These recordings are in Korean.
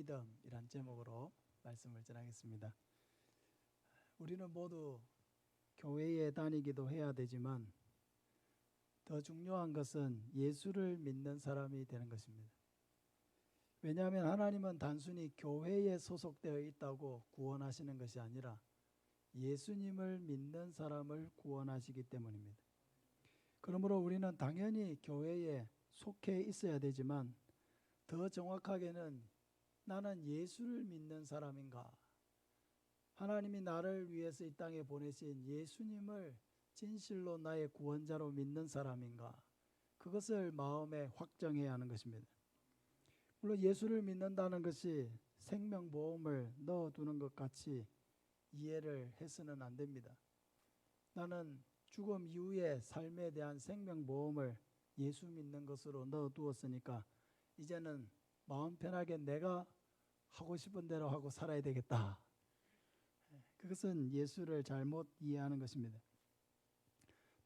믿음이란 제목으로 말씀을 전하겠습니다. 우리는 모두 교회에 다니기도 해야 되지만 더 중요한 것은 예수를 믿는 사람이 되는 것입니다. 왜냐하면 하나님은 단순히 교회에 소속되어 있다고 구원하시는 것이 아니라 예수님을 믿는 사람을 구원하시기 때문입니다. 그러므로 우리는 당연히 교회에 속해 있어야 되지만 더 정확하게는 나는 예수를 믿는 사람인가? 하나님이 나를 위해서 이 땅에 보내신 예수님을 진실로 나의 구원자로 믿는 사람인가? 그것을 마음에 확정해야 하는 것입니다. 물론 예수를 믿는다는 것이 생명보험을 넣어두는 것 같이 이해를 해서는 안 됩니다. 나는 죽음 이후의 삶에 대한 생명보험을 예수 믿는 것으로 넣어두었으니까 이제는 마음 편하게 내가 하고 싶은 대로 하고 살아야 되겠다. 그것은 예수를 잘못 이해하는 것입니다.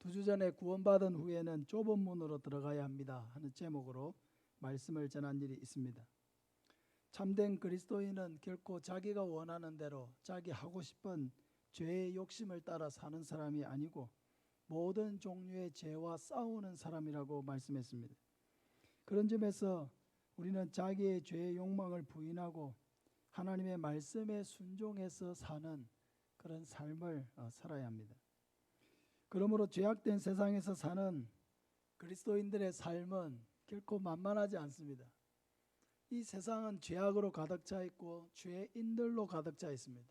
2주 전에 구원받은 후에는 좁은 문으로 들어가야 합니다 하는 제목으로 말씀을 전한 일이 있습니다. 참된 그리스도인은 결코 자기가 원하는 대로 자기 하고 싶은 죄의 욕심을 따라 사는 사람이 아니고 모든 종류의 죄와 싸우는 사람이라고 말씀했습니다. 그런 점에서 우리는 자기의 죄의 욕망을 부인하고 하나님의 말씀에 순종해서 사는 그런 삶을 살아야 합니다. 그러므로 죄악된 세상에서 사는 그리스도인들의 삶은 결코 만만하지 않습니다. 이 세상은 죄악으로 가득 차 있고 죄인들로 가득 차 있습니다.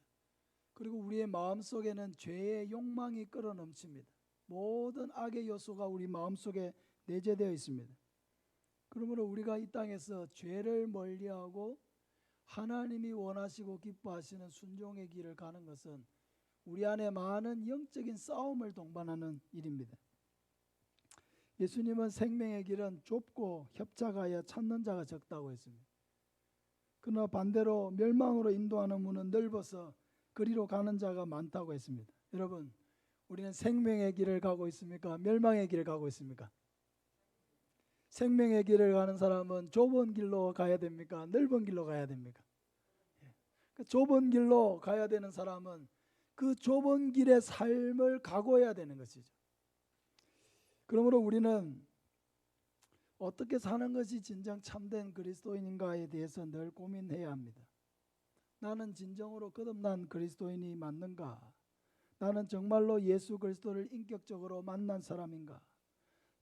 그리고 우리의 마음속에는 죄의 욕망이 끌어넘칩니다. 모든 악의 요소가 우리 마음속에 내재되어 있습니다. 그러므로 우리가 이 땅에서 죄를 멀리하고 하나님이 원하시고 기뻐하시는 순종의 길을 가는 것은 우리 안에 많은 영적인 싸움을 동반하는 일입니다. 예수님은 생명의 길은 좁고 협착하여 찾는 자가 적다고 했습니다. 그러나 반대로 멸망으로 인도하는 문은 넓어서 그리로 가는 자가 많다고 했습니다. 여러분, 우리는 생명의 길을 가고 있습니까? 멸망의 길을 가고 있습니까? 생명의 길을 가는 사람은 좁은 길로 가야 됩니까? 넓은 길로 가야 됩니까? 그 좁은 길로 가야 되는 사람은 그 좁은 길의 삶을 각오해야 되는 것이죠. 그러므로 우리는 어떻게 사는 것이 진정 참된 그리스도인인가에 대해서 늘 고민해야 합니다. 나는 진정으로 거듭난 그리스도인이 맞는가? 나는 정말로 예수 그리스도를 인격적으로 만난 사람인가?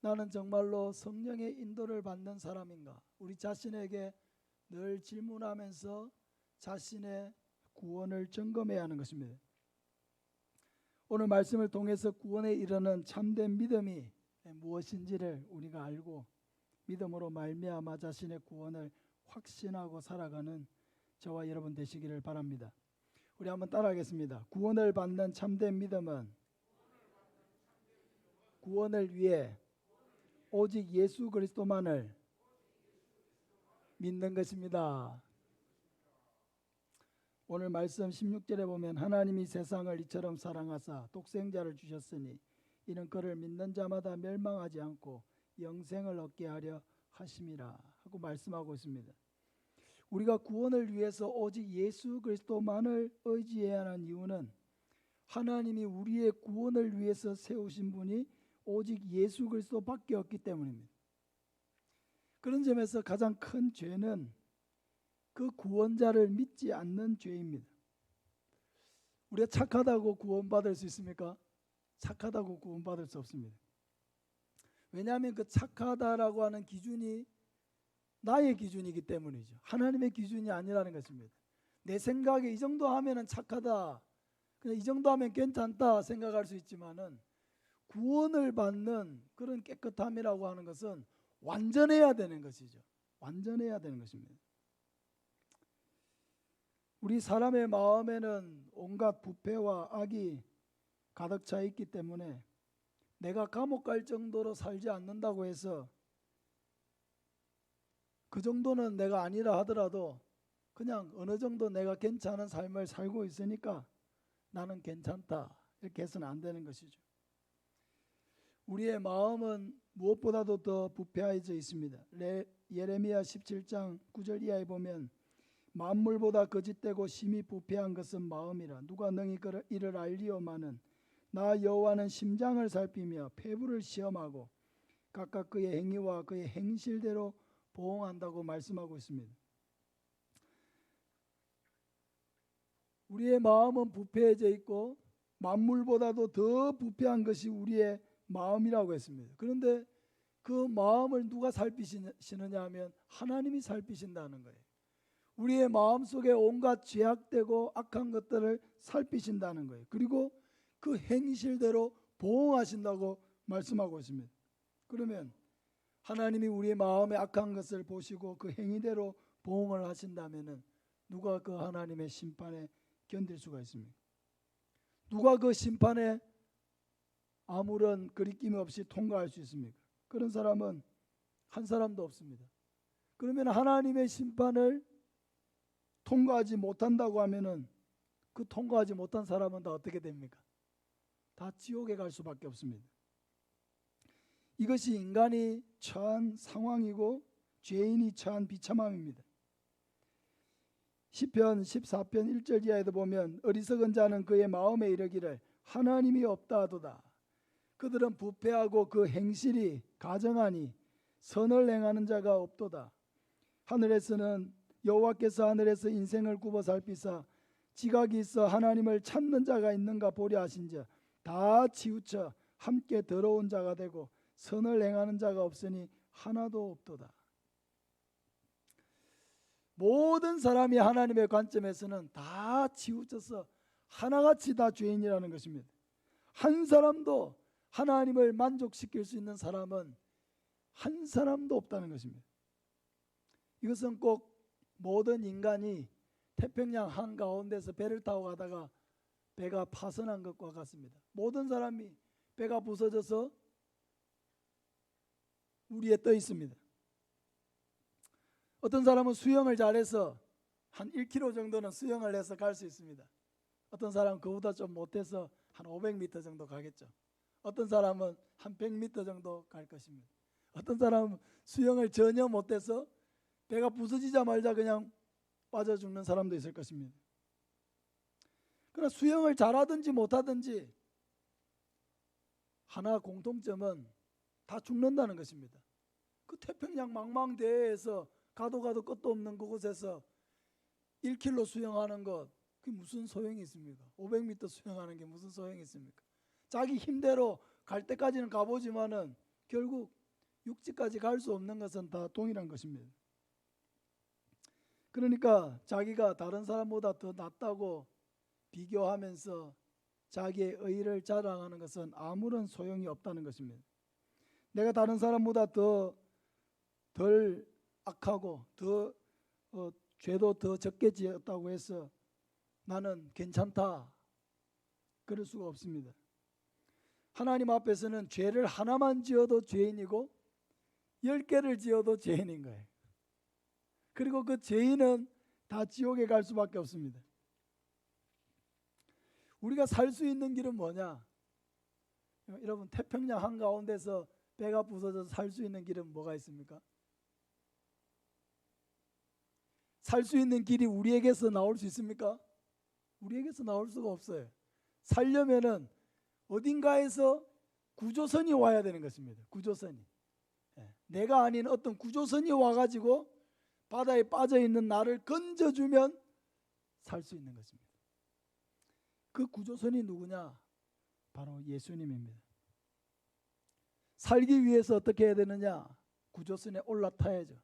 나는 정말로 성령의 인도를 받는 사람인가? 우리 자신에게 늘 질문하면서 자신의 구원을 점검해야 하는 것입니다. 오늘 말씀을 통해서 구원에 이르는 참된 믿음이 무엇인지를 우리가 알고 믿음으로 말미암아 자신의 구원을 확신하고 살아가는 저와 여러분 되시기를 바랍니다. 우리 한번 따라하겠습니다. 구원을 받는 참된 믿음은 구원을 위해 오직 예수 그리스도만을 믿는 것입니다. 오늘 말씀 16절에 보면 하나님이 세상을 이처럼 사랑하사 독생자를 주셨으니 이는 그를 믿는 자마다 멸망하지 않고 영생을 얻게 하려 하심이라 하고 말씀하고 있습니다. 우리가 구원을 위해서 오직 예수 그리스도만을 의지해야 하는 이유는 하나님이 우리의 구원을 위해서 세우신 분이 오직 예수 그리스도밖에 없기 때문입니다. 그런 점에서 가장 큰 죄는 그 구원자를 믿지 않는 죄입니다. 우리가 착하다고 구원받을 수 있습니까? 착하다고 구원받을 수 없습니다. 왜냐하면 그 착하다라고 하는 기준이 나의 기준이기 때문이죠. 하나님의 기준이 아니라는 것입니다. 내 생각에 이 정도 하면 착하다, 그냥 이 정도 하면 괜찮다 생각할 수 있지만은 구원을 받는 그런 깨끗함이라고 하는 것은 완전해야 되는 것이죠. 완전해야 되는 것입니다. 우리 사람의 마음에는 온갖 부패와 악이 가득 차 있기 때문에 내가 감옥 갈 정도로 살지 않는다고 해서 그 정도는 내가 아니라 하더라도 그냥 어느 정도 내가 괜찮은 삶을 살고 있으니까 나는 괜찮다 이렇게 해서는 안 되는 것이죠. 우리의 마음은 무엇보다도 더 부패해져 있습니다. 예레미야 17장 9절 이하에 보면 만물보다 거짓되고 심히 부패한 것은 마음이라. 누가 능히 이를 알리오마는 나 여호와는 심장을 살피며 폐부를 시험하고 각각 그의 행위와 그의 행실대로 보응한다고 말씀하고 있습니다. 우리의 마음은 부패해져 있고 만물보다도 더 부패한 것이 우리의 마음이라고 했습니다. 그런데 그 마음을 누가 살피시느냐 하면 하나님이 살피신다는 거예요. 우리의 마음속에 온갖 죄악되고 악한 것들을 살피신다는 거예요. 그리고 그 행실대로 보응하신다고 말씀하고 있습니다. 그러면 하나님이 우리의 마음에 악한 것을 보시고 그 행위대로 보응을 하신다면 누가 그 하나님의 심판에 견딜 수가 있습니까? 누가 그 심판에 아무런 거리낌 없이 통과할 수 있습니까? 그런 사람은 한 사람도 없습니다. 그러면 하나님의 심판을 통과하지 못한다고 하면은 그 통과하지 못한 사람은 다 어떻게 됩니까? 다 지옥에 갈 수밖에 없습니다. 이것이 인간이 처한 상황이고 죄인이 처한 비참함입니다. 시편 14편 1절 이하에도 보면 어리석은 자는 그의 마음에 이르기를 하나님이 없다 하도다. 그들은 부패하고 그 행실이 가정하니 선을 행하는 자가 없도다. 여호와께서 하늘에서 인생을 굽어 살피사 지각이 있어 하나님을 찾는 자가 있는가 보려 하신즉 다 치우쳐 함께 더러운 자가 되고 선을 행하는 자가 없으니 하나도 없도다. 모든 사람이 하나님의 관점에서는 다 치우쳐서 하나같이 다 죄인이라는 것입니다. 한 사람도 하나님을 만족시킬 수 있는 사람은 한 사람도 없다는 것입니다. 이것은 꼭 모든 인간이 태평양 한가운데서 배를 타고 가다가 배가 파손한 것과 같습니다. 모든 사람이 배가 부서져서 물 위에 떠 있습니다. 어떤 사람은 수영을 잘해서 한 1km 정도는 수영을 해서 갈 수 있습니다. 어떤 사람은 그보다 좀 못해서 한 500m 정도 가겠죠. 어떤 사람은 한 100m 정도 갈 것입니다. 어떤 사람은 수영을 전혀 못해서 배가 부서지자마자 그냥 빠져 죽는 사람도 있을 것입니다. 그러나 수영을 잘하든지 못하든지 하나 공통점은 다 죽는다는 것입니다. 그 태평양 망망대해에서 가도 끝도 없는 그곳에서 1km 수영하는 것 그게 무슨 소용이 있습니까? 500m 수영하는 게 무슨 소용이 있습니까? 자기 힘대로 갈 때까지는 가보지만은 결국 육지까지 갈 수 없는 것은 다 동일한 것입니다. 그러니까 자기가 다른 사람보다 더 낫다고 비교하면서 자기의 의의를 자랑하는 것은 아무런 소용이 없다는 것입니다. 내가 다른 사람보다 덜 악하고 죄도 더 적게 지었다고 해서 나는 괜찮다 그럴 수가 없습니다. 하나님 앞에서는 죄를 하나만 지어도 죄인이고 10개를 지어도 죄인인 거예요. 그리고 그 죄인은 다 지옥에 갈 수밖에 없습니다. 우리가 살 수 있는 길은 뭐냐? 여러분 태평양 한가운데서 배가 부서져서 살 수 있는 길은 뭐가 있습니까? 살 수 있는 길이 우리에게서 나올 수 있습니까? 우리에게서 나올 수가 없어요. 살려면은 어딘가에서 구조선이 와야 되는 것입니다. 구조선이. 내가 아닌 어떤 구조선이 와가지고 바다에 빠져있는 나를 건져주면 살 수 있는 것입니다. 그 구조선이 누구냐? 바로 예수님입니다. 살기 위해서 어떻게 해야 되느냐? 구조선에 올라타야죠.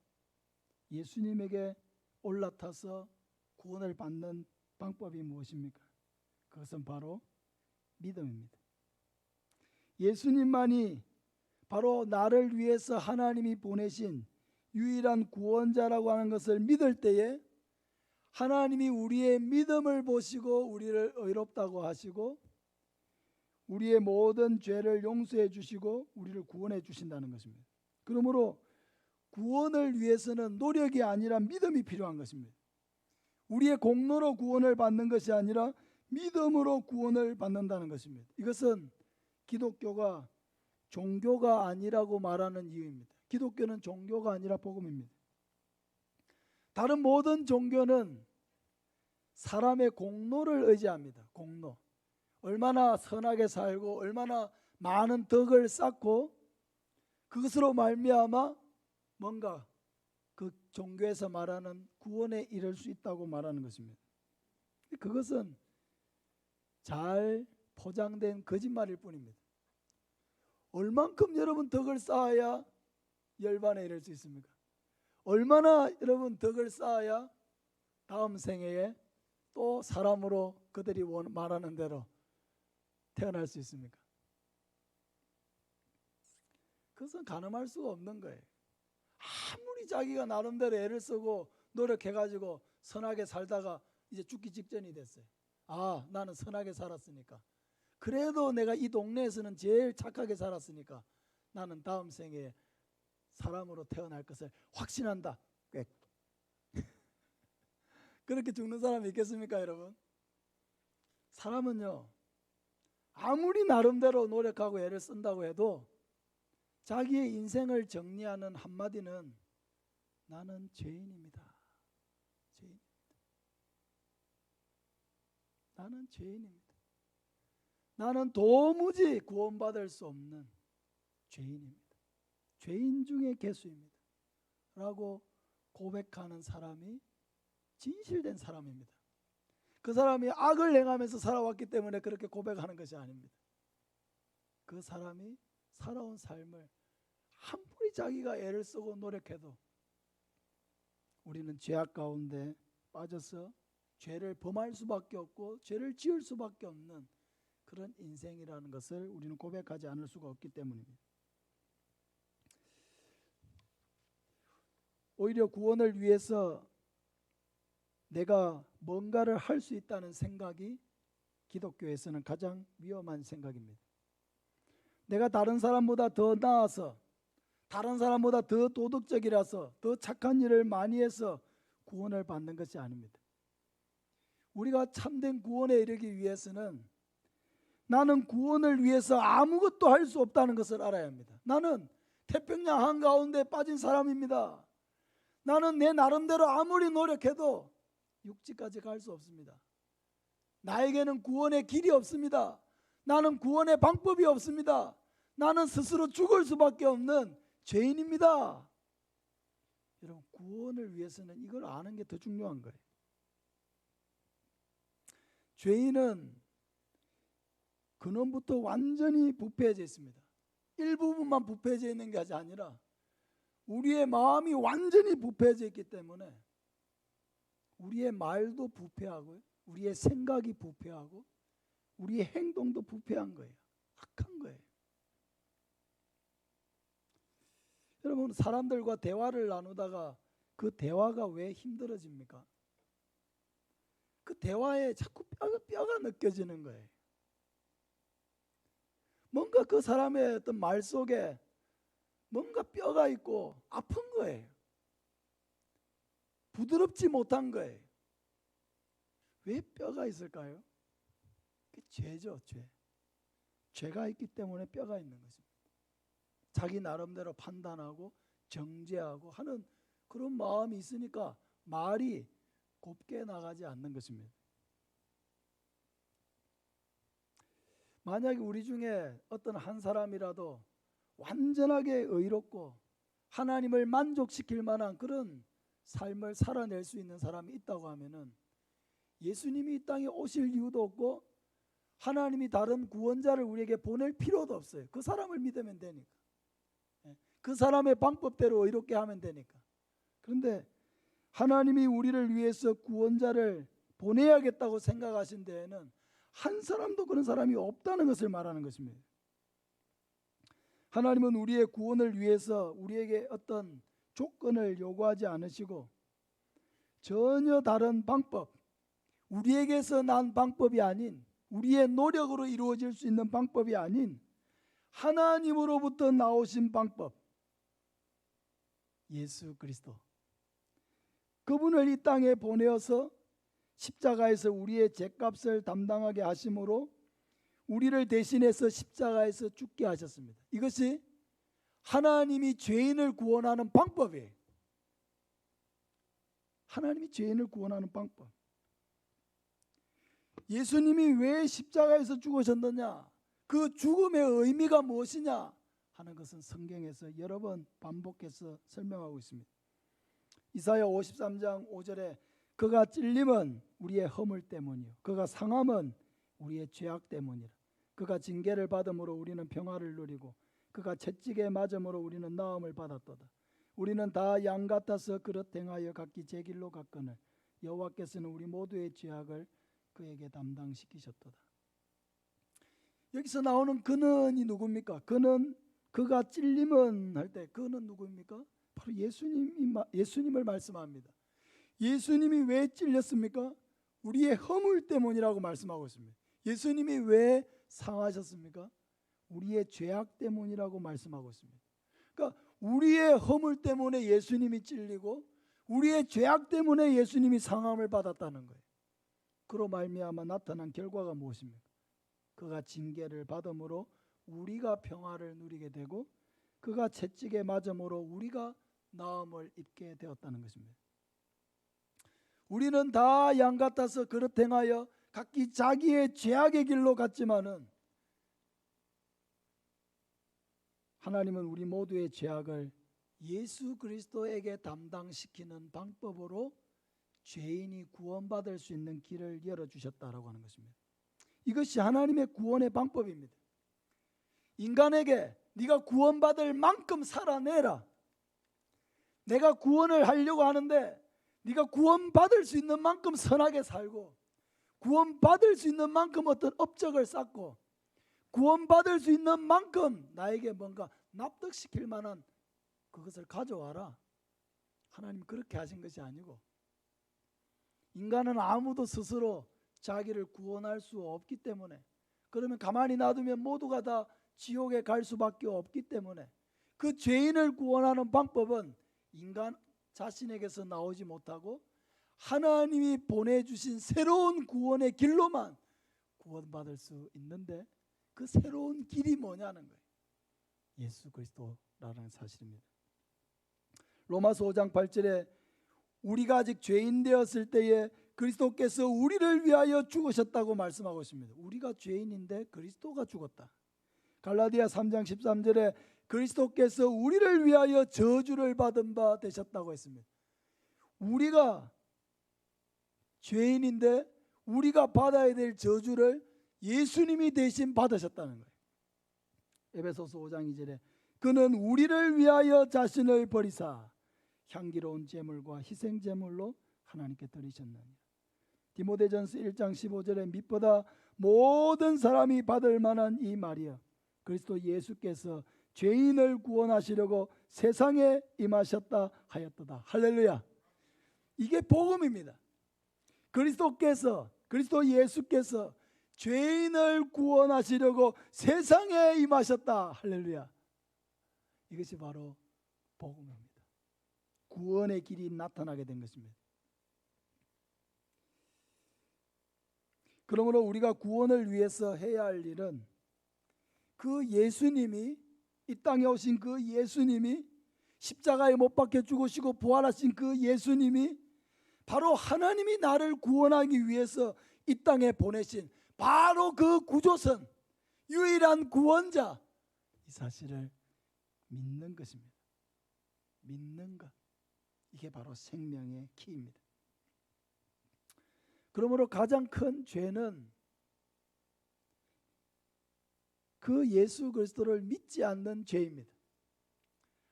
예수님에게 올라타서 구원을 받는 방법이 무엇입니까? 그것은 바로 믿음입니다. 예수님만이 바로 나를 위해서 하나님이 보내신 유일한 구원자라고 하는 것을 믿을 때에 하나님이 우리의 믿음을 보시고 우리를 의롭다고 하시고 우리의 모든 죄를 용서해 주시고 우리를 구원해 주신다는 것입니다. 그러므로 구원을 위해서는 노력이 아니라 믿음이 필요한 것입니다. 우리의 공로로 구원을 받는 것이 아니라 믿음으로 구원을 받는다는 것입니다. 이것은 기독교가 종교가 아니라고 말하는 이유입니다. 기독교는 종교가 아니라 복음입니다. 다른 모든 종교는 사람의 공로를 의지합니다. 공로. 얼마나 선하게 살고 얼마나 많은 덕을 쌓고 그것으로 말미암아 뭔가 그 종교에서 말하는 구원에 이를 수 있다고 말하는 것입니다. 그것은 잘 포장된 거짓말일 뿐입니다. 얼만큼 여러분 덕을 쌓아야 열반에 이를 수 있습니까? 얼마나 여러분 덕을 쌓아야 다음 생애에 또 사람으로 그들이 말하는 대로 태어날 수 있습니까? 그것은 가늠할 수가 없는 거예요. 아무리 자기가 나름대로 애를 쓰고 노력해가지고 선하게 살다가 이제 죽기 직전이 됐어요. 아, 나는 선하게 살았으니까, 그래도 내가 이 동네에서는 제일 착하게 살았으니까 나는 다음 생에 사람으로 태어날 것을 확신한다. 그렇게 죽는 사람이 있겠습니까, 여러분? 사람은요, 아무리 나름대로 노력하고 애를 쓴다고 해도 자기의 인생을 정리하는 한마디는 나는 죄인입니다. 나는 죄인입니다. 나는 도무지 구원받을 수 없는 죄인입니다. 죄인 중에 괴수입니다. 라고 고백하는 사람이 진실된 사람입니다. 그 사람이 악을 행하면서 살아왔기 때문에 그렇게 고백하는 것이 아닙니다. 그 사람이 살아온 삶을 아무리 자기가 애를 쓰고 노력해도 우리는 죄악 가운데 빠져서 죄를 범할 수밖에 없고 죄를 지을 수밖에 없는 그런 인생이라는 것을 우리는 고백하지 않을 수가 없기 때문입니다. 오히려 구원을 위해서 내가 뭔가를 할 수 있다는 생각이 기독교에서는 가장 위험한 생각입니다. 내가 다른 사람보다 더 나아서, 다른 사람보다 더 도덕적이라서, 더 착한 일을 많이 해서 구원을 받는 것이 아닙니다. 우리가 참된 구원에 이르기 위해서는 나는 구원을 위해서 아무것도 할 수 없다는 것을 알아야 합니다. 나는 태평양 한가운데 빠진 사람입니다. 나는 내 나름대로 아무리 노력해도 육지까지 갈 수 없습니다. 나에게는 구원의 길이 없습니다. 나는 구원의 방법이 없습니다. 나는 스스로 죽을 수밖에 없는 죄인입니다. 여러분, 구원을 위해서는 이걸 아는 게 더 중요한 거예요. 죄인은 근원부터 완전히 부패해져 있습니다. 일부분만 부패해져 있는 게 아니라 우리의 마음이 완전히 부패해져 있기 때문에 우리의 말도 부패하고요, 우리의 생각이 부패하고 우리의 행동도 부패한 거예요. 악한 거예요. 여러분, 사람들과 대화를 나누다가 그 대화가 왜 힘들어집니까? 그 대화에 자꾸 뼈가 느껴지는 거예요. 뭔가 그 사람의 어떤 말 속에 뭔가 뼈가 있고 아픈 거예요. 부드럽지 못한 거예요. 왜 뼈가 있을까요? 그 죄죠, 죄. 죄가 있기 때문에 뼈가 있는 것입니다. 자기 나름대로 판단하고 정죄하고 하는 그런 마음이 있으니까 말이 곱게 나가지 않는 것입니다. 만약에 우리 중에 어떤 한 사람이라도 완전하게 의롭고 하나님을 만족시킬 만한 그런 삶을 살아낼 수 있는 사람이 있다고 하면은 예수님이 이 땅에 오실 이유도 없고 하나님이 다른 구원자를 우리에게 보낼 필요도 없어요. 그 사람을 믿으면 되니까. 그 사람의 방법대로 의롭게 하면 되니까. 그런데 하나님이 우리를 위해서 구원자를 보내야겠다고 생각하신 데에는 한 사람도 그런 사람이 없다는 것을 말하는 것입니다. 하나님은 우리의 구원을 위해서 우리에게 어떤 조건을 요구하지 않으시고 전혀 다른 방법, 우리에게서 난 방법이 아닌, 우리의 노력으로 이루어질 수 있는 방법이 아닌 하나님으로부터 나오신 방법, 예수 그리스도, 그분을 이 땅에 보내어서 십자가에서 우리의 죄값을 담당하게 하심으로 우리를 대신해서 십자가에서 죽게 하셨습니다. 이것이 하나님이 죄인을 구원하는 방법이에요. 하나님이 죄인을 구원하는 방법. 예수님이 왜 십자가에서 죽으셨느냐, 그 죽음의 의미가 무엇이냐 하는 것은 성경에서 여러 번 반복해서 설명하고 있습니다. 이사야 53장 5절에 그가 찔림은 우리의 허물 때문이요 그가 상함은 우리의 죄악 때문이라. 그가 징계를 받음으로 우리는 평화를 누리고 그가 채찍에 맞음으로 우리는 나음을 받았도다. 우리는 다 양 같아서 그릇 행하여 각기 제 길로 갔거늘 여호와께서는 우리 모두의 죄악을 그에게 담당시키셨도다. 여기서 나오는 그는이 누굽니까? 그는, 그가 찔림은 할 때 그는 누구입니까? 바로 예수님을 말씀합니다. 예수님이 왜 찔렸습니까? 우리의 허물 때문이라고 말씀하고 있습니다. 예수님이 왜 상하셨습니까? 우리의 죄악 때문이라고 말씀하고 있습니다. 그러니까 우리의 허물 때문에 예수님이 찔리고 우리의 죄악 때문에 예수님이 상함을 받았다는 거예요. 그로 말미암아 나타난 결과가 무엇입니까? 그가 징계를 받음으로 우리가 평화를 누리게 되고 그가 채찍에 맞음으로 우리가 나음을 입게 되었다는 것입니다. 우리는 다 양 같아서 그릇 행하여 각기 자기의 죄악의 길로 갔지만은 하나님은 우리 모두의 죄악을 예수 그리스도에게 담당시키는 방법으로 죄인이 구원받을 수 있는 길을 열어주셨다라고 하는 것입니다. 이것이 하나님의 구원의 방법입니다. 인간에게 네가 구원받을 만큼 살아내라. 내가 구원을 하려고 하는데 네가 구원받을 수 있는 만큼 선하게 살고 구원받을 수 있는 만큼 어떤 업적을 쌓고 구원받을 수 있는 만큼 나에게 뭔가 납득시킬 만한 그것을 가져와라. 하나님 그렇게 하신 것이 아니고 인간은 아무도 스스로 자기를 구원할 수 없기 때문에 그러면 가만히 놔두면 모두가 다 지옥에 갈 수밖에 없기 때문에 그 죄인을 구원하는 방법은 인간 자신에게서 나오지 못하고 하나님이 보내주신 새로운 구원의 길로만 구원받을 수 있는데 그 새로운 길이 뭐냐는 거예요. 예수 그리스도라는 사실입니다. 로마서 5장 8절에 우리가 아직 죄인 되었을 때에 그리스도께서 우리를 위하여 죽으셨다고 말씀하고 있습니다. 우리가 죄인인데 그리스도가 죽었다. 갈라디아 3장 13절에 그리스도께서 우리를 위하여 저주를 받은 바 되셨다고 했습니다. 우리가 죄인인데 우리가 받아야 될 저주를 예수님이 대신 받으셨다는 거예요. 에베소서 5장 2절에 그는 우리를 위하여 자신을 버리사 향기로운 제물과 희생 제물로 하나님께 드리셨느니라. 디모데전서 1장 15절에 밑보다 모든 사람이 받을 만한 이 말이여 그리스도 예수께서 죄인을 구원하시려고 세상에 임하셨다 하였도다. 할렐루야. 이게 복음입니다. 그리스도 예수께서 죄인을 구원하시려고 세상에 임하셨다. 할렐루야. 이것이 바로 복음입니다. 구원의 길이 나타나게 된 것입니다. 그러므로 우리가 구원을 위해서 해야 할 일은 그 예수님이 이 땅에 오신 그 예수님이 십자가에 못 박혀 죽으시고 부활하신 그 예수님이 바로 하나님이 나를 구원하기 위해서 이 땅에 보내신 바로 그 구조선 유일한 구원자 이 사실을 믿는 것입니다. 믿는 것 이게 바로 생명의 키입니다. 그러므로 가장 큰 죄는 그 예수 그리스도를 믿지 않는 죄입니다.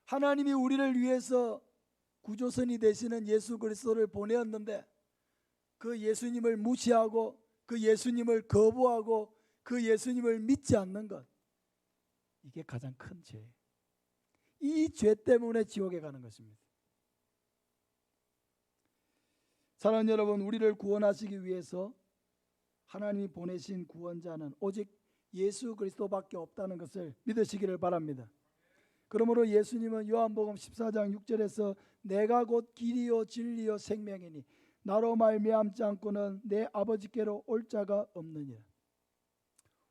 하나님이 우리를 위해서 구조선이 되시는 예수 그리스도를 보내었는데 그 예수님을 무시하고 그 예수님을 거부하고 그 예수님을 믿지 않는 것 이게 가장 큰 죄예요. 이 죄 때문에 지옥에 가는 것입니다. 사랑하는 여러분, 우리를 구원하시기 위해서 하나님이 보내신 구원자는 오직 예수 그리스도밖에 없다는 것을 믿으시기를 바랍니다. 그러므로 예수님은 요한복음 14장 6절에서 내가 곧 길이요 진리요 생명이니 나로 말미암지 않고는 내 아버지께로 올 자가 없느니라.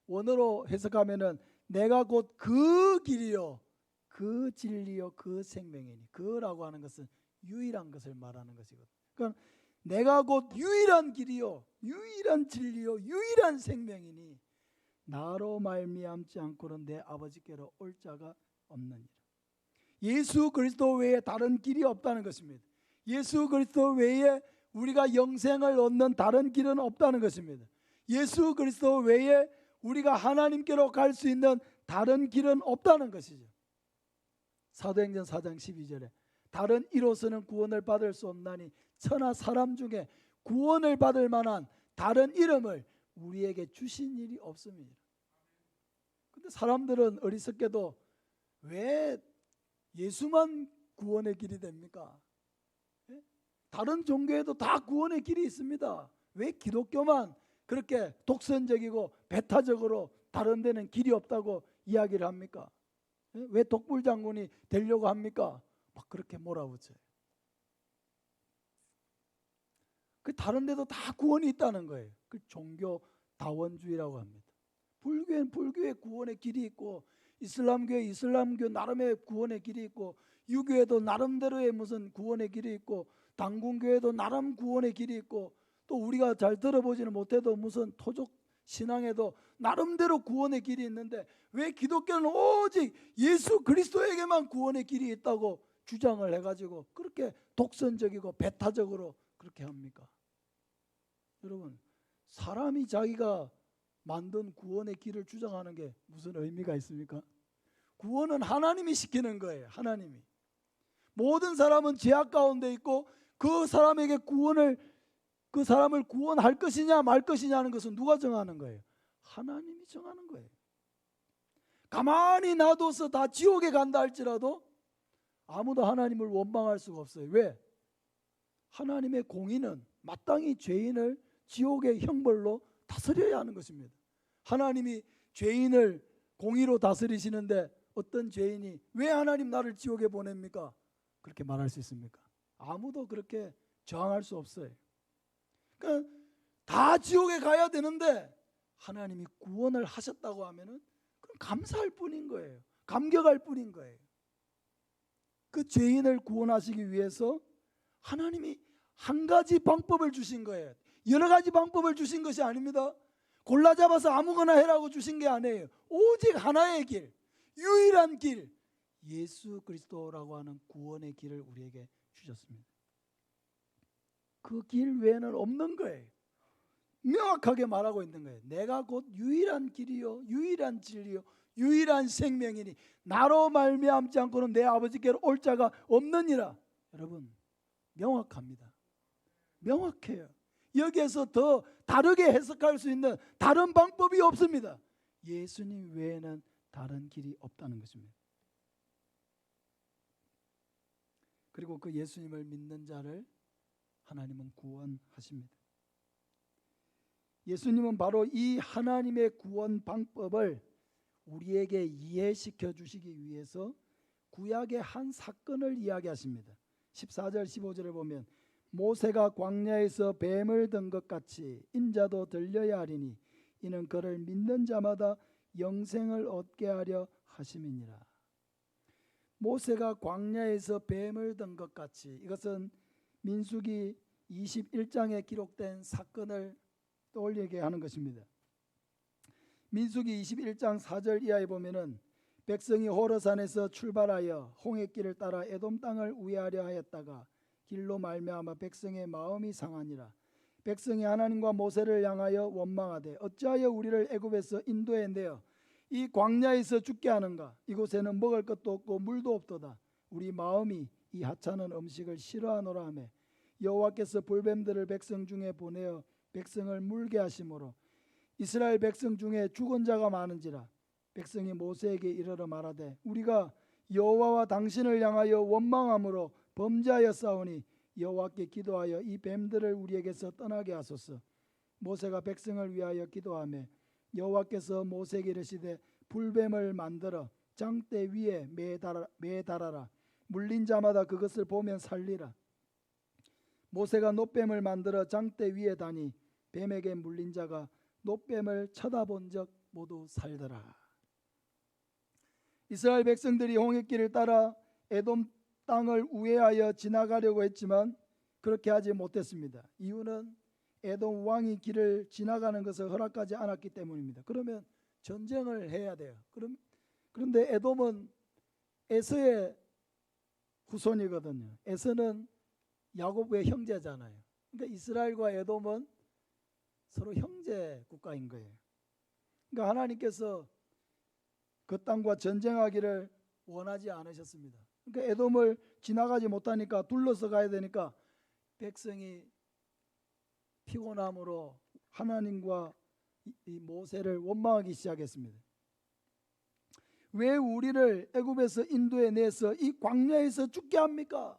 원어로 해석하면은 내가 곧 그 길이요 그 진리요 그 생명이니 그라고 하는 것은 유일한 것을 말하는 것이거든요. 그러니까 내가 곧 유일한 길이요 유일한 진리요 유일한 생명이니 나로 말미암지 않고는 내 아버지께로 올 자가 없느니라. 예수 그리스도 외에 다른 길이 없다는 것입니다. 예수 그리스도 외에 우리가 영생을 얻는 다른 길은 없다는 것입니다. 예수 그리스도 외에 우리가 하나님께로 갈 수 있는 다른 길은 없다는 것이죠. 사도행전 4장 12절에 다른 이로서는 구원을 받을 수 없나니 천하 사람 중에 구원을 받을 만한 다른 이름을 우리에게 주신 일이 없습니다. 근데 사람들은 어리석게도 왜 예수만 구원의 길이 됩니까? 다른 종교에도 다 구원의 길이 있습니다. 왜 기독교만 그렇게 독선적이고 배타적으로 다른 데는 길이 없다고 이야기를 합니까? 왜 독불장군이 되려고 합니까? 막 그렇게 몰아붙여요. 그 다른 데도 다 구원이 있다는 거예요. 그 종교 다원주의라고 합니다. 불교엔 불교의 구원의 길이 있고 이슬람교에 이슬람교 나름의 구원의 길이 있고 유교에도 나름대로의 무슨 구원의 길이 있고 당군교에도 나름 구원의 길이 있고 또 우리가 잘 들어보지는 못해도 무슨 토족 신앙에도 나름대로 구원의 길이 있는데 왜 기독교는 오직 예수 그리스도에게만 구원의 길이 있다고 주장을 해가지고 그렇게 독선적이고 배타적으로 그렇게 합니까? 여러분, 사람이 자기가 만든 구원의 길을 주장하는 게 무슨 의미가 있습니까? 구원은 하나님이 시키는 거예요. 하나님이. 모든 사람은 죄악 가운데 있고 그 사람에게 그 사람을 구원할 것이냐 말 것이냐는 것은 누가 정하는 거예요? 하나님이 정하는 거예요. 가만히 놔둬서 다 지옥에 간다 할지라도 아무도 하나님을 원망할 수가 없어요. 왜? 하나님의 공의는 마땅히 죄인을 지옥의 형벌로 다스려야 하는 것입니다. 하나님이 죄인을 공의로 다스리시는데 어떤 죄인이 왜 하나님 나를 지옥에 보냅니까? 그렇게 말할 수 있습니까? 아무도 그렇게 저항할 수 없어요. 그러니까 다 지옥에 가야 되는데 하나님이 구원을 하셨다고 하면은 그럼 감사할 뿐인 거예요. 감격할 뿐인 거예요. 그 죄인을 구원하시기 위해서 하나님이 한 가지 방법을 주신 거예요. 여러 가지 방법을 주신 것이 아닙니다. 골라 잡아서 아무거나 해라고 주신 게 아니에요. 오직 하나의 길, 유일한 길, 예수 그리스도라고 하는 구원의 길을 우리에게 주셨습니다. 그 길 외에는 없는 거예요. 명확하게 말하고 있는 거예요. 내가 곧 유일한 길이요 유일한 진리요 유일한 생명이니 나로 말미암지 않고는 내 아버지께로 올 자가 없느니라. 여러분, 명확합니다. 명확해요. 여기에서 더 다르게 해석할 수 있는 다른 방법이 없습니다. 예수님 외에는 다른 길이 없다는 것입니다. 그리고 그 예수님을 믿는 자를 하나님은 구원하십니다. 예수님은 바로 이 하나님의 구원 방법을 우리에게 이해시켜 주시기 위해서 구약의 한 사건을 이야기하십니다. 14절 15절을 보면 모세가 광야에서 뱀을 든 것 같이 인자도 들려야 하리니 이는 그를 믿는 자마다 영생을 얻게 하려 하심이니라. 모세가 광야에서 뱀을 든 것 같이, 이것은 민수기 21장에 기록된 사건을 떠올리게 하는 것입니다. 민수기 21장 4절 이하에 보면은 백성이 호르산에서 출발하여 홍해길을 따라 에돔 땅을 우회하려 하였다가 길로 말미암아 백성의 마음이 상하니라. 백성이 하나님과 모세를 향하여 원망하되 어찌하여 우리를 애굽에서 인도해 내어 이 광야에서 죽게 하는가? 이곳에는 먹을 것도 없고 물도 없도다. 우리 마음이 이 하찮은 음식을 싫어하노라 하며 여호와께서 불뱀들을 백성 중에 보내어 백성을 물게 하심으로 이스라엘 백성 중에 죽은 자가 많은지라. 백성이 모세에게 이르러 말하되 우리가 여호와와 당신을 향하여 원망함으로 범죄하였사오니 여호와께 기도하여 이 뱀들을 우리에게서 떠나게 하소서. 모세가 백성을 위하여 기도하며 여호와께서 모세에게 이르시되 불뱀을 만들어 장대 위에 매달아라. 물린 자마다 그것을 보면 살리라. 모세가 놋뱀을 만들어 장대 위에 다니 뱀에게 물린 자가 놋뱀을 쳐다본 적 모두 살더라. 이스라엘 백성들이 홍해길을 따라 에돔 땅을 우회하여 지나가려고 했지만 그렇게 하지 못했습니다. 이유는 에돔 왕이 길을 지나가는 것을 허락하지 않았기 때문입니다. 그러면 전쟁을 해야 돼요. 그런데 에돔은 에서의 후손이거든요. 에서는 야곱의 형제잖아요. 그러니까 이스라엘과 에돔은 서로 형제 국가인 거예요. 그러니까 하나님께서 그 땅과 전쟁하기를 원하지 않으셨습니다. 그러니까 에돔을 지나가지 못하니까 둘러서 가야 되니까 백성이 피곤함으로 하나님과 이 모세를 원망하기 시작했습니다. 왜 우리를 애굽에서 인도해 내서 이 광야에서 죽게 합니까?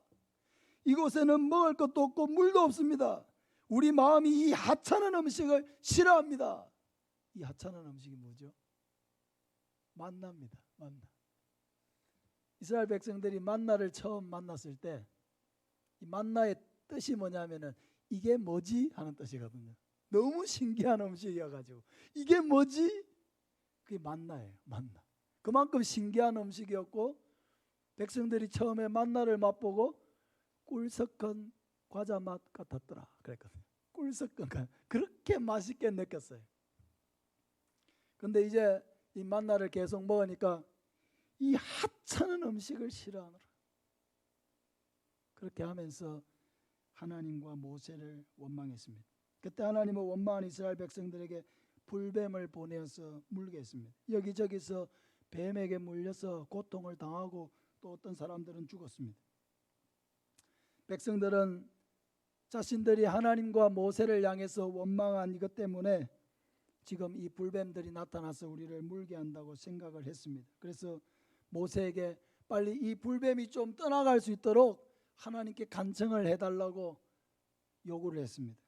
이곳에는 먹을 것도 없고 물도 없습니다. 우리 마음이 이 하찮은 음식을 싫어합니다. 이 하찮은 음식이 뭐죠? 만나입니다. 만나. 이스라엘 백성들이 만나를 처음 만났을 때 이 만나의 뜻이 뭐냐면은 이게 뭐지? 하는 뜻이거든요. 너무 신기한 음식이어가지고 이게 뭐지? 그게 만나예요. 만나. 그만큼 신기한 음식이었고 백성들이 처음에 만나를 맛보고 꿀섞은 과자 맛 같았더라 그랬거든요. 꿀섞은 과자. 그렇게 맛있게 느꼈어요. 근데 이제 이 만나를 계속 먹으니까 이 하찮은 음식을 싫어하노라. 그렇게 하면서 하나님과 모세를 원망했습니다. 그때 하나님은 원망한 이스라엘 백성들에게 불뱀을 보내어서 물게 했습니다. 여기저기서 뱀에게 물려서 고통을 당하고 또 어떤 사람들은 죽었습니다. 백성들은 자신들이 하나님과 모세를 향해서 원망한 이것 때문에 지금 이 불뱀들이 나타나서 우리를 물게 한다고 생각을 했습니다. 그래서 모세에게 빨리 이 불뱀이 좀 떠나갈 수 있도록 하나님께 간청을 해달라고 요구를 했습니다.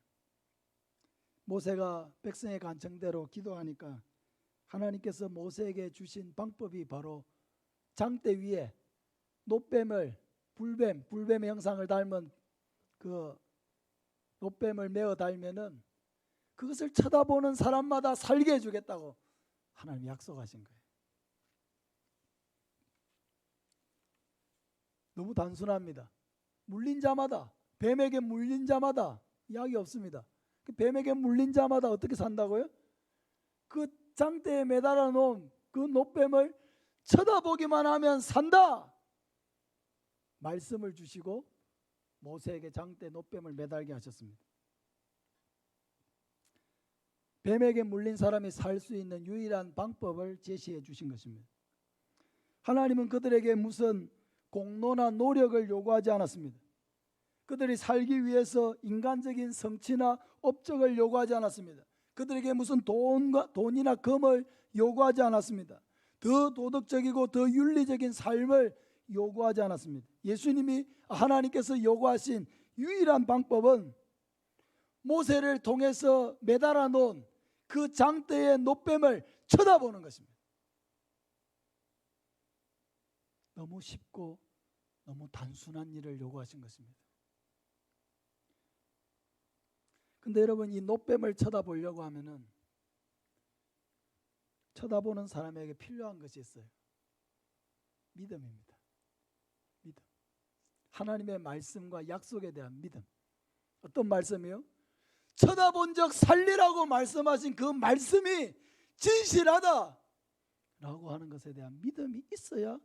모세가 백성의 간청대로 기도하니까 하나님께서 모세에게 주신 방법이 바로 장대 위에 놋뱀을 불뱀의 형상을 닮은 그 놋뱀을 메어 달면은 그것을 쳐다보는 사람마다 살게 해주겠다고 하나님이 약속하신 거예요. 너무 단순합니다. 물린 자마다, 뱀에게 물린 자마다 약이 없습니다. 그 뱀에게 물린 자마다 어떻게 산다고요? 그 장대에 매달아 놓은 그 놋뱀을 쳐다보기만 하면 산다. 말씀을 주시고 모세에게 장대 놋뱀을 매달게 하셨습니다. 뱀에게 물린 사람이 살 수 있는 유일한 방법을 제시해 주신 것입니다. 하나님은 그들에게 무슨 공로나 노력을 요구하지 않았습니다. 그들이 살기 위해서 인간적인 성취나 업적을 요구하지 않았습니다. 그들에게 무슨 돈이나 금을 요구하지 않았습니다. 더 도덕적이고 더 윤리적인 삶을 요구하지 않았습니다. 예수님이 하나님께서 요구하신 유일한 방법은 모세를 통해서 매달아 놓은 그 장대의 놋뱀을 쳐다보는 것입니다. 너무 쉽고 너무 단순한 일을 요구하신 것입니다. 근데 여러분, 이 놋뱀을 쳐다보려고 하면은 쳐다보는 사람에게 필요한 것이 있어요. 믿음입니다. 믿음. 하나님의 말씀과 약속에 대한 믿음. 어떤 말씀이요? 쳐다본 적 살리라고 말씀하신 그 말씀이 진실하다 라고 하는 것에 대한 믿음이 있어야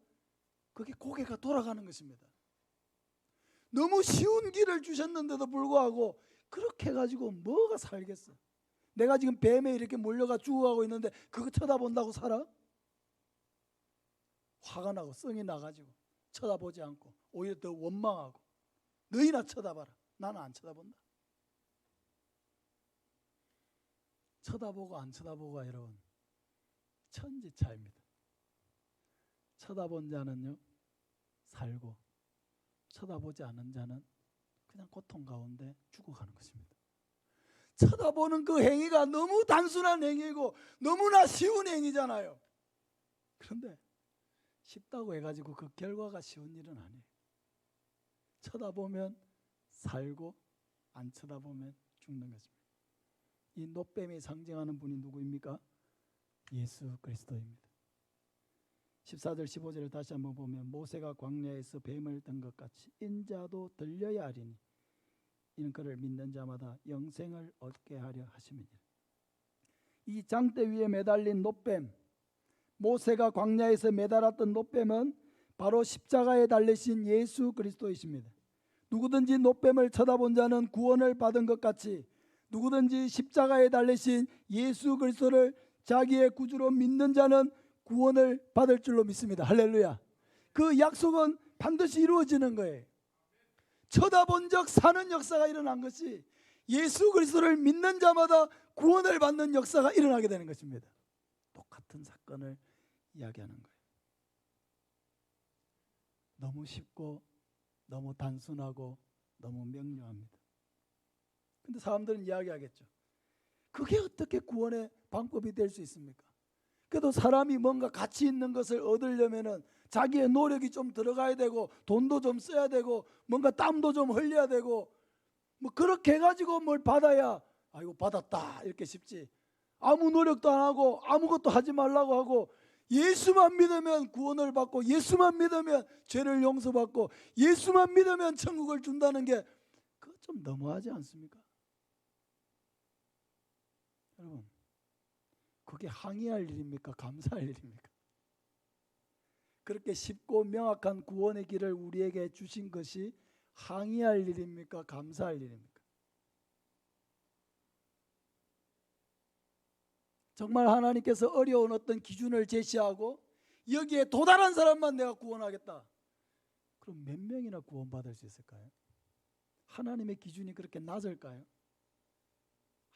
그게 고개가 돌아가는 것입니다. 너무 쉬운 길을 주셨는데도 불구하고 그렇게 해가지고 뭐가 살겠어? 내가 지금 뱀에 이렇게 몰려가 죽어가고 있는데 그거 쳐다본다고 살아? 화가 나고 성이 나가지고 쳐다보지 않고 오히려 더 원망하고 너희나 쳐다봐라. 나는 안 쳐다본다. 쳐다보고 안 쳐다보고가 여러분 천지 차이입니다. 쳐다본 자는요 살고 쳐다보지 않은 자는 그냥 고통 가운데 죽어가는 것입니다. 쳐다보는 그 행위가 너무 단순한 행위고 너무나 쉬운 행위잖아요. 그런데 쉽다고 해가지고 그 결과가 쉬운 일은 아니에요. 쳐다보면 살고 안 쳐다보면 죽는 것입니다. 이 놋뱀이 상징하는 분이 누구입니까? 예수 그리스도입니다. 14절 15절을 다시 한번 보면 모세가 광야에서 뱀을 든 것 같이 인자도 들려야 하리니 이는 그를 믿는 자마다 영생을 얻게 하려 하심이니라. 이 장대 위에 매달린 놋뱀, 모세가 광야에서 매달았던 놋뱀은 바로 십자가에 달리신 예수 그리스도이십니다. 누구든지 놋뱀을 쳐다본 자는 구원을 받은 것 같이 누구든지 십자가에 달리신 예수 그리스도를 자기의 구주로 믿는 자는 구원을 받을 줄로 믿습니다. 할렐루야. 그 약속은 반드시 이루어지는 거예요. 쳐다본 적 사는 역사가 일어난 것이 예수 그리스도를 믿는 자마다 구원을 받는 역사가 일어나게 되는 것입니다. 똑같은 사건을 이야기하는 거예요. 너무 쉽고 너무 단순하고 너무 명료합니다. 근데 사람들은 이야기하겠죠. 그게 어떻게 구원의 방법이 될 수 있습니까? 그래도 사람이 뭔가 가치 있는 것을 얻으려면은 자기의 노력이 좀 들어가야 되고 돈도 좀 써야 되고 뭔가 땀도 좀 흘려야 되고 뭐 그렇게 해가지고 뭘 받아야 아이고 받았다 이렇게 싶지, 아무 노력도 안 하고 아무것도 하지 말라고 하고 예수만 믿으면 구원을 받고 예수만 믿으면 죄를 용서받고 예수만 믿으면 천국을 준다는 게 그거 좀 너무하지 않습니까? 여러분, 그게 항의할 일입니까? 감사할 일입니까? 그렇게 쉽고 명확한 구원의 길을 우리에게 주신 것이 항의할 일입니까? 감사할 일입니까? 정말 하나님께서 어려운 어떤 기준을 제시하고 여기에 도달한 사람만 내가 구원하겠다. 그럼 몇 명이나 구원받을 수 있을까요? 하나님의 기준이 그렇게 낮을까요?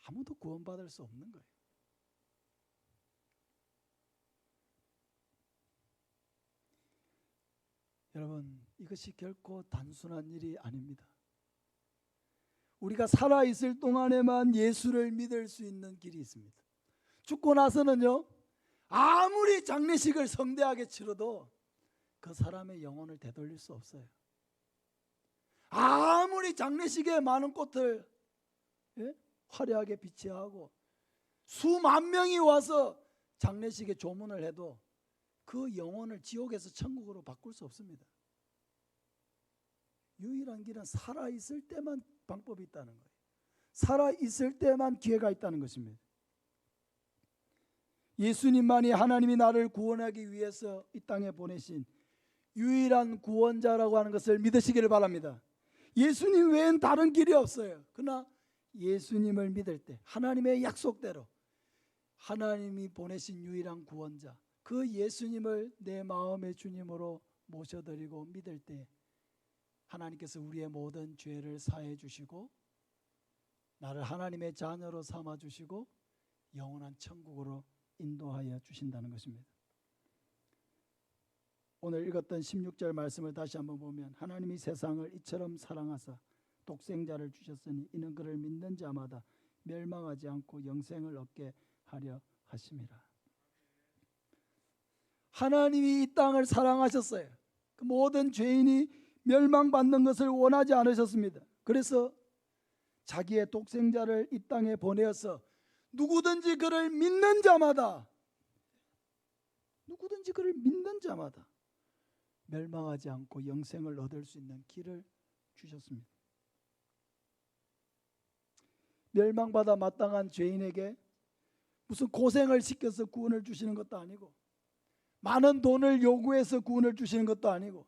아무도 구원받을 수 없는 거예요. 여러분, 이것이 결코 단순한 일이 아닙니다. 우리가 살아있을 동안에만 예수를 믿을 수 있는 길이 있습니다. 죽고 나서는요, 아무리 장례식을 성대하게 치러도 그 사람의 영혼을 되돌릴 수 없어요. 아무리 장례식에 많은 꽃을 화려하게 비치하고 수만 명이 와서 장례식에 조문을 해도 그 영혼을 지옥에서 천국으로 바꿀 수 없습니다. 유일한 길은 살아있을 때만 방법이 있다는 거예요. 살아있을 때만 기회가 있다는 것입니다. 예수님만이 하나님이 나를 구원하기 위해서 이 땅에 보내신 유일한 구원자라고 하는 것을 믿으시기를 바랍니다. 예수님 외엔 다른 길이 없어요. 그러나 예수님을 믿을 때 하나님의 약속대로 하나님이 보내신 유일한 구원자, 그 예수님을 내 마음의 주님으로 모셔드리고 믿을 때 하나님께서 우리의 모든 죄를 사해 주시고 나를 하나님의 자녀로 삼아 주시고 영원한 천국으로 인도하여 주신다는 것입니다. 오늘 읽었던 16절 말씀을 다시 한번 보면 하나님이 세상을 이처럼 사랑하사 독생자를 주셨으니 이는 그를 믿는 자마다 멸망하지 않고 영생을 얻게 하려 하심이라. 하나님이 이 땅을 사랑하셨어요. 그 모든 죄인이 멸망받는 것을 원하지 않으셨습니다. 그래서 자기의 독생자를 이 땅에 보내어서 누구든지 그를 믿는 자마다 멸망하지 않고 영생을 얻을 수 있는 길을 주셨습니다. 멸망받아 마땅한 죄인에게 무슨 고생을 시켜서 구원을 주시는 것도 아니고 많은 돈을 요구해서 구원을 주시는 것도 아니고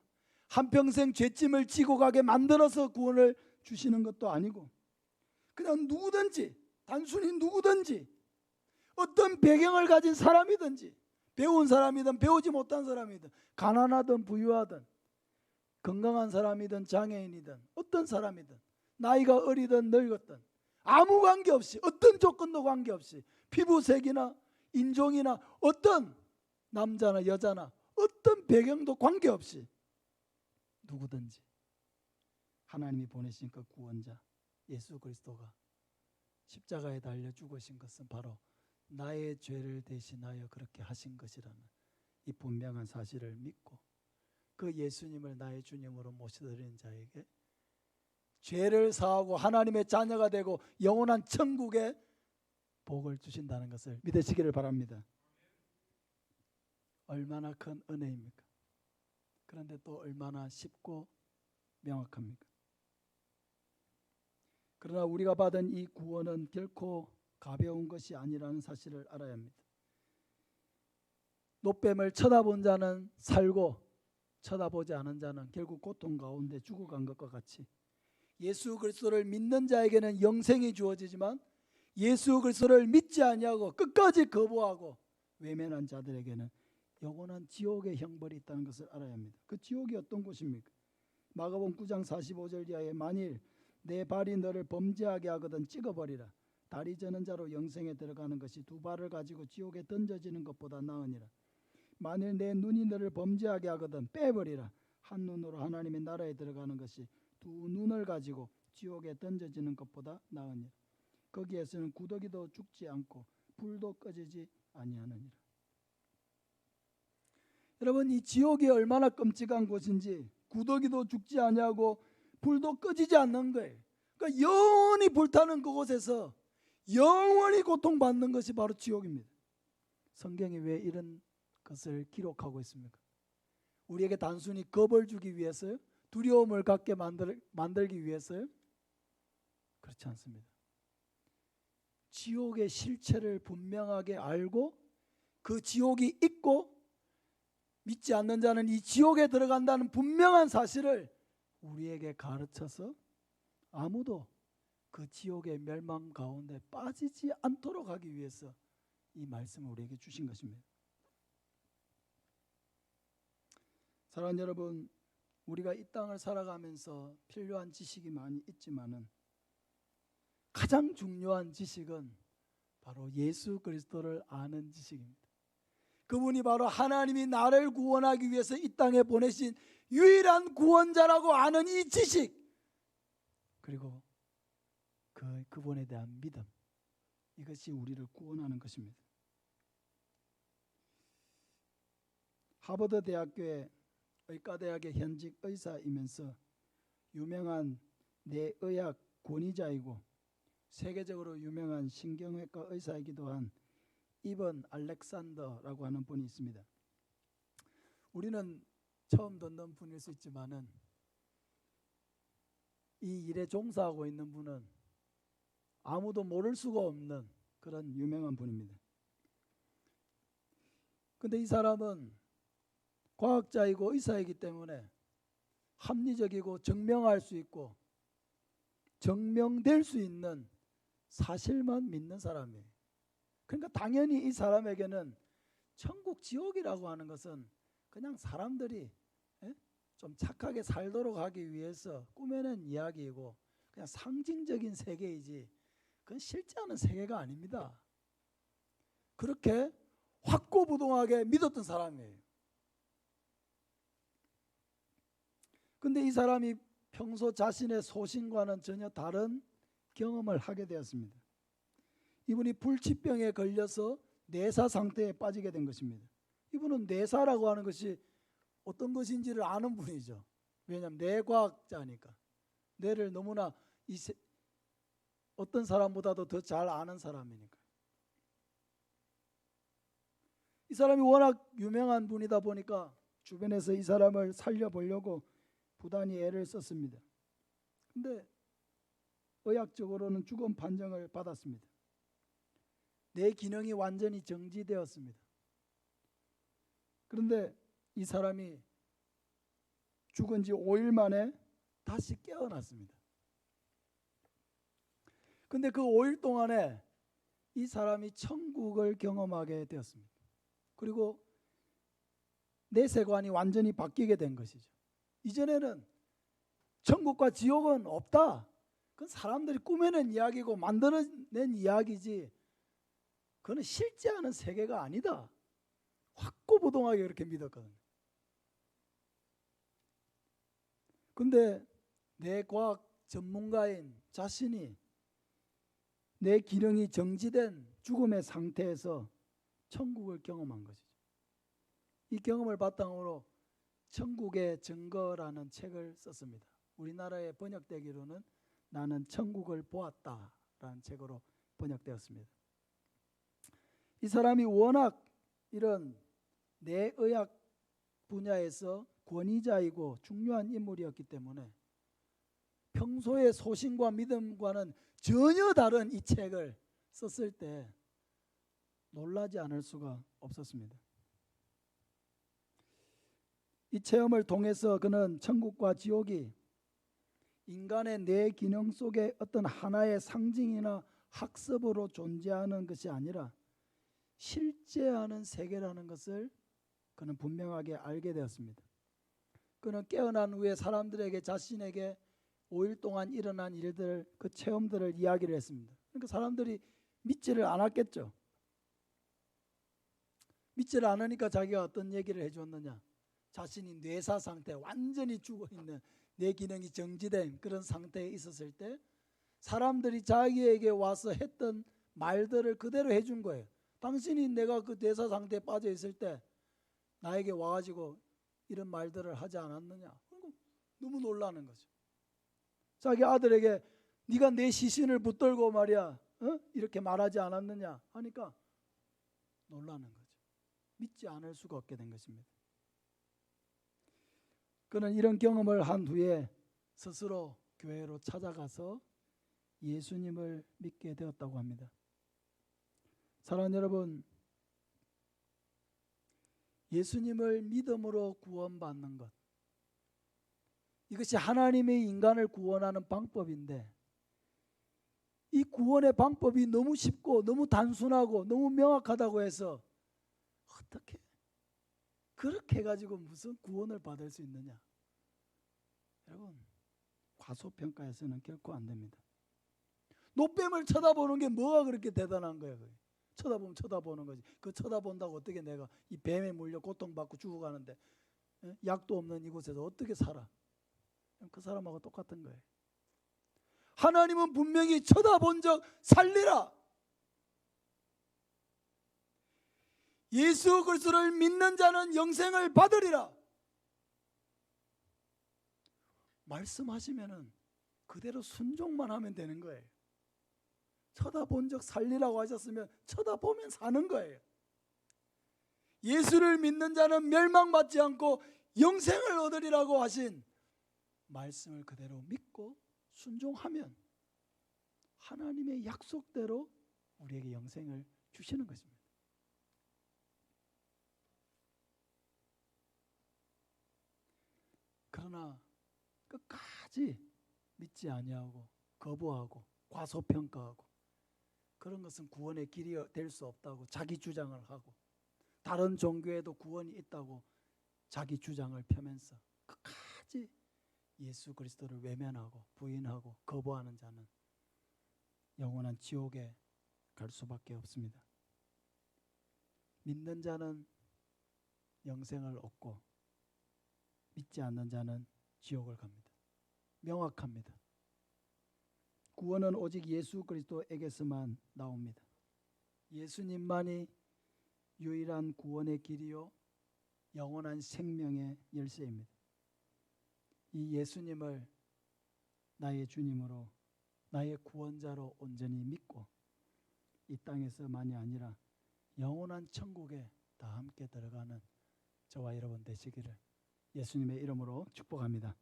한평생 죄짐을 지고 가게 만들어서 구원을 주시는 것도 아니고 그냥 누구든지, 단순히 누구든지, 어떤 배경을 가진 사람이든지, 배운 사람이든 배우지 못한 사람이든 가난하든 부유하든 건강한 사람이든 장애인이든 어떤 사람이든 나이가 어리든 늙었든 아무 관계없이, 어떤 조건도 관계없이, 피부색이나 인종이나 어떤 남자나 여자나 어떤 배경도 관계없이 누구든지 하나님이 보내신 그 구원자 예수 그리스도가 십자가에 달려 죽으신 것은 바로 나의 죄를 대신하여 그렇게 하신 것이라는 이 분명한 사실을 믿고 그 예수님을 나의 주님으로 모셔드리는 자에게 죄를 사하고 하나님의 자녀가 되고 영원한 천국의 복을 주신다는 것을 믿으시기를 바랍니다. 얼마나 큰 은혜입니까? 그런데 또 얼마나 쉽고 명확합니까? 그러나 우리가 받은 이 구원은 결코 가벼운 것이 아니라는 사실을 알아야 합니다. 놋뱀을 쳐다본 자는 살고 쳐다보지 않은 자는 결국 고통 가운데 죽어간 것과 같이 예수 그리스도를 믿는 자에게는 영생이 주어지지만 예수 그리스도를 믿지 아니하고 끝까지 거부하고 외면한 자들에게는 영원한 지옥의 형벌이 있다는 것을 알아야 합니다. 그 지옥이 어떤 곳입니까? 마가복음 9장 45절 이하에 만일 내 발이 너를 범죄하게 하거든 찍어버리라. 다리 저는 자로 영생에 들어가는 것이 두 발을 가지고 지옥에 던져지는 것보다 나으니라. 만일 내 눈이 너를 범죄하게 하거든 빼버리라. 한 눈으로 하나님의 나라에 들어가는 것이 두 눈을 가지고 지옥에 던져지는 것보다 나으니라. 거기에서는 구더기도 죽지 않고 불도 꺼지지 아니하느니라. 여러분, 이 지옥이 얼마나 끔찍한 곳인지 구더기도 죽지 아니하고 불도 꺼지지 않는 거예요. 그러니까 영원히 불타는 그곳에서 영원히 고통받는 것이 바로 지옥입니다. 성경이 왜 이런 것을 기록하고 있습니까? 우리에게 단순히 겁을 주기 위해서요? 두려움을 갖게 만들기 위해서요? 그렇지 않습니다. 지옥의 실체를 분명하게 알고 그 지옥이 있고 믿지 않는 자는 이 지옥에 들어간다는 분명한 사실을 우리에게 가르쳐서 아무도 그 지옥의 멸망 가운데 빠지지 않도록 하기 위해서 이 말씀을 우리에게 주신 것입니다. 사랑하는 여러분, 우리가 이 땅을 살아가면서 필요한 지식이 많이 있지만은 가장 중요한 지식은 바로 예수 그리스도를 아는 지식입니다. 그분이 바로 하나님이 나를 구원하기 위해서 이 땅에 보내신 유일한 구원자라고 아는 이 지식, 그리고 그분에 대한 믿음, 이것이 우리를 구원하는 것입니다. 하버드 대학교의 의과대학의 현직 의사이면서 유명한 뇌의학 권위자이고 세계적으로 유명한 신경외과 의사이기도 한 이번 알렉산더라고 하는 분이 있습니다. 우리는 처음 듣는 분일 수 있지만은 이 일에 종사하고 있는 분은 아무도 모를 수가 없는 그런 유명한 분입니다. 근데 이 사람은 과학자이고 의사이기 때문에 합리적이고 증명할 수 있고 증명될 수 있는 사실만 믿는 사람이에요. 그러니까 당연히 이 사람에게는 천국 지옥이라고 하는 것은 그냥 사람들이 좀 착하게 살도록 하기 위해서 꾸며낸 이야기이고 그냥 상징적인 세계이지 그건 실제 하는 세계가 아닙니다. 그렇게 확고부동하게 믿었던 사람이에요. 근데 이 사람이 평소 자신의 소신과는 전혀 다른 경험을 하게 되었습니다. 이분이 불치병에 걸려서 뇌사 상태에 빠지게 된 것입니다. 이분은 뇌사라고 하는 것이 어떤 것인지를 아는 분이죠. 왜냐하면 뇌과학자니까. 뇌를 너무나 어떤 사람보다도 더 잘 아는 사람이니까. 이 사람이 워낙 유명한 분이다 보니까 주변에서 이 사람을 살려보려고 부단히 애를 썼습니다. 근데 의학적으로는 죽음 판정을 받았습니다. 뇌 기능이 완전히 정지되었습니다. 그런데 이 사람이 죽은 지 5일 만에 다시 깨어났습니다. 근데 그 5일 동안에 이 사람이 천국을 경험하게 되었습니다. 그리고 내세관이 완전히 바뀌게 된 것이죠. 이전에는 천국과 지옥은 없다. 그건 사람들이 꾸며낸 이야기고 만들어낸 이야기지 그건 실제 하는 세계가 아니다. 확고부동하게 그렇게 믿었거든요. 근데 뇌과학 전문가인 자신이 뇌 기능이 정지된 죽음의 상태에서 천국을 경험한 것이죠. 이 경험을 바탕으로 천국의 증거라는 책을 썼습니다. 우리나라에 번역되기로는 나는 천국을 보았다라는 책으로 번역되었습니다. 이 사람이 워낙 이런 뇌의학 분야에서 권위자이고 중요한 인물이었기 때문에 평소의 소신과 믿음과는 전혀 다른 이 책을 썼을 때 놀라지 않을 수가 없었습니다. 이 체험을 통해서 그는 천국과 지옥이 인간의 뇌 기능 속에 어떤 하나의 상징이나 학습으로 존재하는 것이 아니라 실제하는 세계라는 것을 그는 분명하게 알게 되었습니다. 그는 깨어난 후에 사람들에게 자신에게 5일 동안 일어난 일들, 그 체험들을 이야기를 했습니다. 그러니까 사람들이 믿지를 않았겠죠. 믿지를 않으니까 자기가 어떤 얘기를 해줬느냐, 자신이 뇌사 상태, 완전히 죽어있는 뇌 기능이 정지된 그런 상태에 있었을 때 사람들이 자기에게 와서 했던 말들을 그대로 해준 거예요. 당신이 내가 그 뇌사 상태에 빠져 있을 때 나에게 와가지고 이런 말들을 하지 않았느냐. 너무 놀라는 거죠. 자기 아들에게 네가 내 시신을 붙들고 말이야, 이렇게 말하지 않았느냐 하니까 놀라는 거죠. 믿지 않을 수가 없게 된 것입니다. 그는 이런 경험을 한 후에 스스로 교회로 찾아가서 예수님을 믿게 되었다고 합니다. 사랑하는 여러분, 예수님을 믿음으로 구원받는 것, 이것이 하나님의 인간을 구원하는 방법인데, 이 구원의 방법이 너무 쉽고 너무 단순하고 너무 명확하다고 해서 어떻게 그렇게 해가지고 무슨 구원을 받을 수 있느냐. 여러분, 과소평가해서는 결코 안 됩니다. 노뱀을 쳐다보는 게 뭐가 그렇게 대단한 거야. 쳐다보면 쳐다보는 거지. 그 쳐다본다고 어떻게 내가 이 뱀에 물려 고통받고 죽어가는데 약도 없는 이곳에서 어떻게 살아. 그 사람하고 똑같은 거예요. 하나님은 분명히 쳐다본 적 살리라. 예수 그리스도를 믿는 자는 영생을 받으리라. 말씀하시면은 그대로 순종만 하면 되는 거예요. 쳐다본 적 살리라고 하셨으면 쳐다보면 사는 거예요. 예수를 믿는 자는 멸망받지 않고 영생을 얻으리라고 하신 말씀을 그대로 믿고 순종하면 하나님의 약속대로 우리에게 영생을 주시는 것입니다. 그러나 끝까지 믿지 아니하고 거부하고 과소평가하고 그런 것은 구원의 길이 될 수 없다고 자기 주장을 하고 다른 종교에도 구원이 있다고 자기 주장을 펴면서 끝까지 예수 그리스도를 외면하고 부인하고 거부하는 자는 영원한 지옥에 갈 수밖에 없습니다. 믿는 자는 영생을 얻고 믿지 않는 자는 지옥을 갑니다. 명확합니다. 구원은 오직 예수 그리스도에게서만 나옵니다. 예수님만이 유일한 구원의 길이요 영원한 생명의 열쇠입니다. 이 예수님을 나의 주님으로 나의 구원자로 온전히 믿고 이 땅에서만이 아니라 영원한 천국에 다 함께 들어가는 저와 여러분 되시기를 예수님의 이름으로 축복합니다.